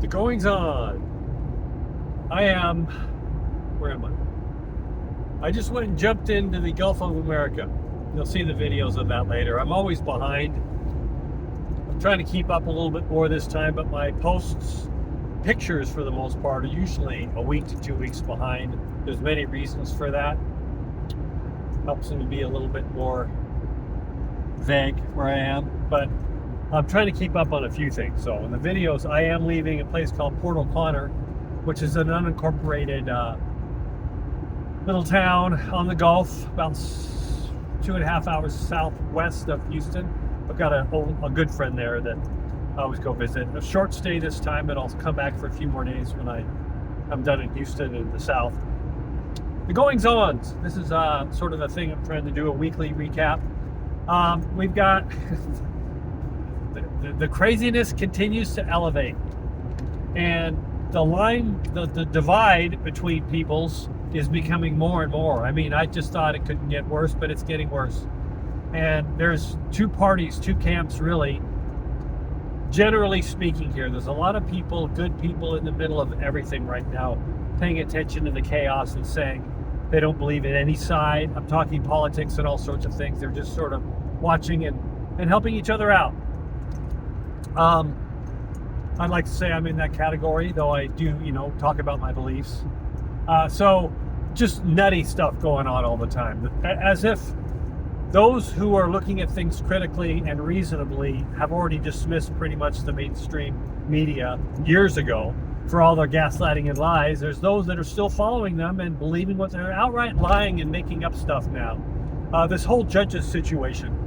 The goings on. Where am I? I just went and jumped into the Gulf of America. You'll see the videos of that later. I'm always behind. I'm trying to keep up a little bit more this time, but my posts, pictures for the most part, are usually a week to 2 weeks behind. There's many reasons for that. Helps me to be a little bit more vague where I am, but I'm trying to keep up on a few things. So in the videos, I am leaving a place called Port O'Connor, which is an unincorporated little town on the Gulf, about 2.5 hours southwest of Houston. I've got a good friend there that I always go visit. A short stay this time, but I'll come back for a few more days when I'm done in Houston in the south. The goings on. This is sort of a thing I'm trying to do, a weekly recap. We've got the craziness continues to elevate, and the divide between peoples is becoming more and more. I mean, I just thought it couldn't get worse, but it's getting worse. And there's two parties, two camps, really. Generally speaking here, there's a lot of people, good people in the middle of everything right now, paying attention to the chaos and saying they don't believe in any side. I'm talking politics and all sorts of things. They're just sort of watching and helping each other out. I'd like to say I'm in that category, though I do, talk about my beliefs. So just nutty stuff going on all the time, as if those who are looking at things critically and reasonably have already dismissed pretty much the mainstream media years ago for all their gaslighting and lies. There's those that are still following them and believing what they're outright lying and making up stuff now. This whole judges situation.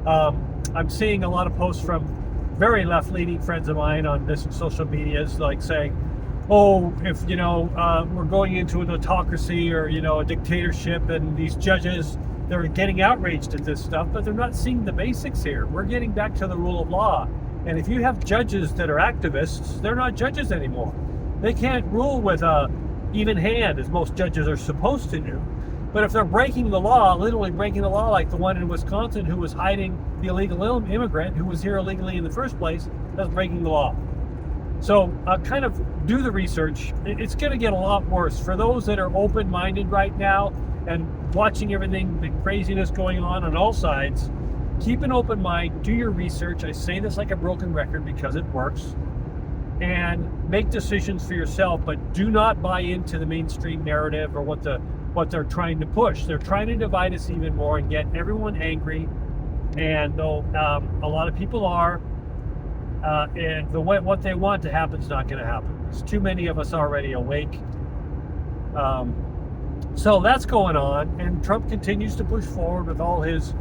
I'm seeing a lot of posts from very left-leaning friends of mine on different social medias, like saying, oh, if we're going into an autocracy or a dictatorship, and these judges, they're getting outraged at this stuff, but they're not seeing the basics here. We're getting back to the rule of law, and if you have judges that are activists, they're not judges anymore. They can't rule with a even hand, as most judges are supposed to do. But if they're breaking the law, literally breaking the law, like the one in Wisconsin who was hiding the illegal immigrant who was here illegally in the first place, that's breaking the law. So kind of do the research. It's going to get a lot worse. For those that are open-minded right now and watching everything, the craziness going on all sides, keep an open mind, do your research. I say this like a broken record because it works. And make decisions for yourself, but do not buy into the mainstream narrative or what they're trying to push. They're trying to divide us even more and get everyone angry. And though a lot of people are, and what they want to happen is not going to happen. There's too many of us already awake. So that's going on, and Trump continues to push forward with all his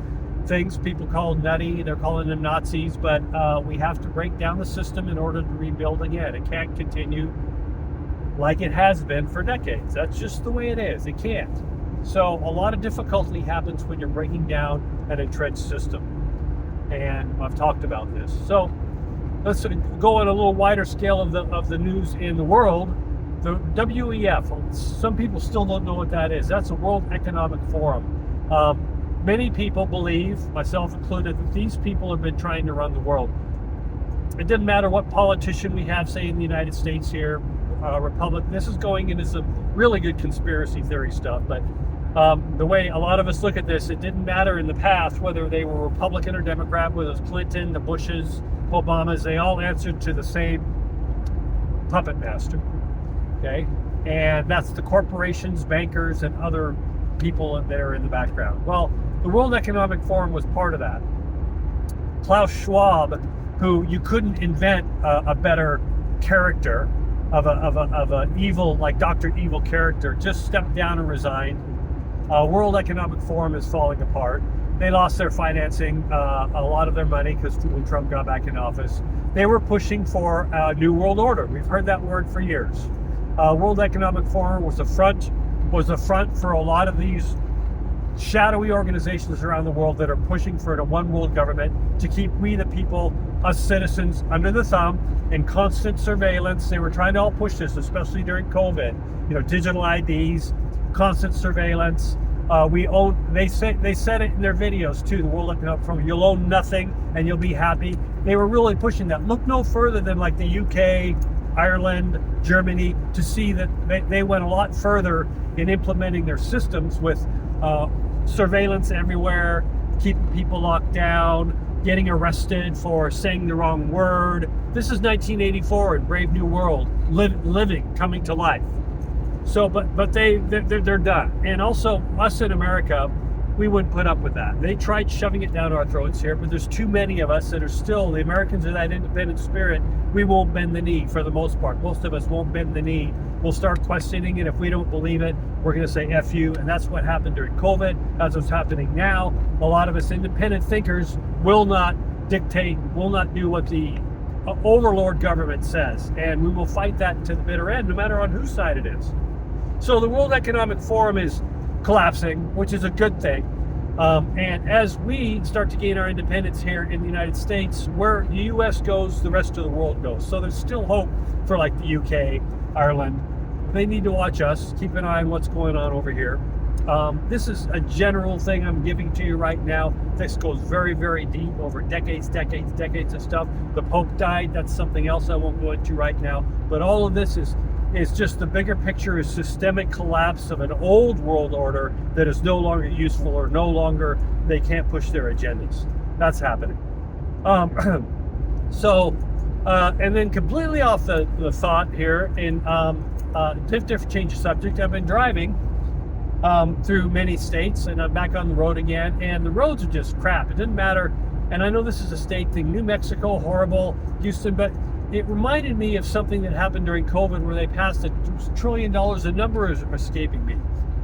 things. People call nutty, they're calling them Nazis, but we have to break down the system in order to rebuild again. It can't continue like it has been for decades. That's just the way it is. It can't. So a lot of difficulty happens when you're breaking down an entrenched system. And I've talked about this. So let's go on a little wider scale of the news in the world. The WEF, some people still don't know what that is. That's a World Economic Forum. Many people believe, myself included, that these people have been trying to run the world. It doesn't matter what politician we have, say in the United States here, Republican. This is going into some really good conspiracy theory stuff, but the way a lot of us look at this, it didn't matter in the past whether they were Republican or Democrat, whether it was Clinton, the Bushes, Obamas, they all answered to the same puppet master, okay? And that's the corporations, bankers, and other people that are in the background. Well, the World Economic Forum was part of that. Klaus Schwab, who you couldn't invent a better character of a evil, like Dr. Evil character, just stepped down and resigned. World Economic Forum is falling apart. They lost their financing, a lot of their money, because when Trump got back in office. They were pushing for a new world order. We've heard that word for years. World Economic Forum was a front for a lot of these shadowy organizations around the world that are pushing for a one world government to keep we the people, us citizens, under the thumb in constant surveillance. They were trying to all push this, especially during COVID. Digital IDs, constant surveillance. They said it in their videos too, the World Economic Forum, you'll own nothing and you'll be happy. They were really pushing that. Look no further than like the UK, Ireland, Germany, to see that they went a lot further in implementing their systems with surveillance everywhere, keeping people locked down, getting arrested for saying the wrong word. This is 1984 in Brave New World, living, coming to life. So, but they're done. And also, us in America, we wouldn't put up with that. They tried shoving it down our throats here, but there's too many of us that are still, the Americans are that independent spirit. We won't bend the knee for the most part. Most of us won't bend the knee. We'll start questioning it. If we don't believe it, we're going to say F you. And that's what happened during COVID. That's what's happening now. A lot of us independent thinkers will not dictate, will not do what the overlord government says. And we will fight that to the bitter end, no matter on whose side it is. So the World Economic Forum is collapsing, which is a good thing. And as we start to gain our independence here in the United States, where the US goes, the rest of the world goes. So there's still hope for like the UK, Ireland. They need to watch us, keep an eye on what's going on over here. This is a general thing I'm giving to you right now. This goes very, very deep over decades of stuff. The Pope died, that's something else I won't go into right now. But all of this is just the bigger picture is systemic collapse of an old world order that is no longer useful, or no longer, they can't push their agendas. That's happening. And then completely off the thought here, in different change of subject, I've been driving through many states, and I'm back on the road again, and the roads are just crap. It didn't matter, and I know this is a state thing, New Mexico, horrible, Houston, but it reminded me of something that happened during COVID where they passed $1 trillion. The number is escaping me.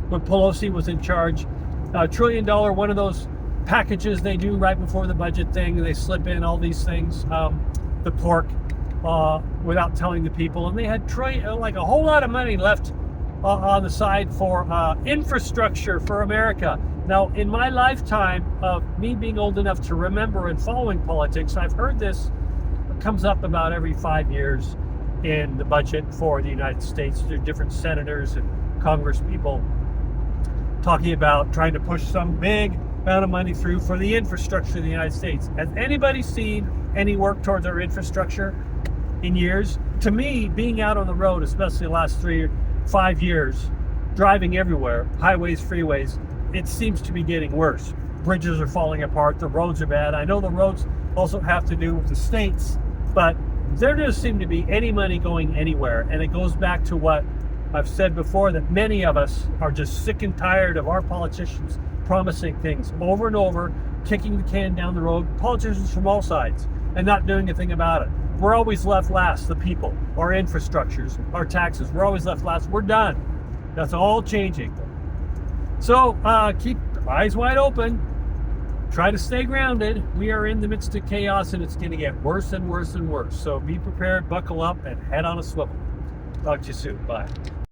When Pelosi was in charge, $1 trillion, one of those packages they do right before the budget thing, they slip in all these things, the pork, without telling the people. And they had like a whole lot of money left on the side for infrastructure for America. Now, in my lifetime of me being old enough to remember and following politics, I've heard this comes up about every 5 years in the budget for the United States through different senators and Congress people talking about trying to push some big amount of money through for the infrastructure of the United States. Has anybody seen any work towards our infrastructure in years? To me, being out on the road, especially the last 3 or 5 years, driving everywhere, highways, freeways, it seems to be getting worse. Bridges are falling apart, the roads are bad. I know the roads also have to do with the states, but there doesn't seem to be any money going anywhere. And it goes back to what I've said before, that many of us are just sick and tired of our politicians promising things over and over, kicking the can down the road, politicians from all sides, and not doing a thing about it. We're always left last, the people, our infrastructures, our taxes, we're always left last. We're done. That's all changing. So keep eyes wide open. Try to stay grounded. We are in the midst of chaos, and it's going to get worse and worse and worse. So be prepared, buckle up, and head on a swivel. Talk to you soon. Bye.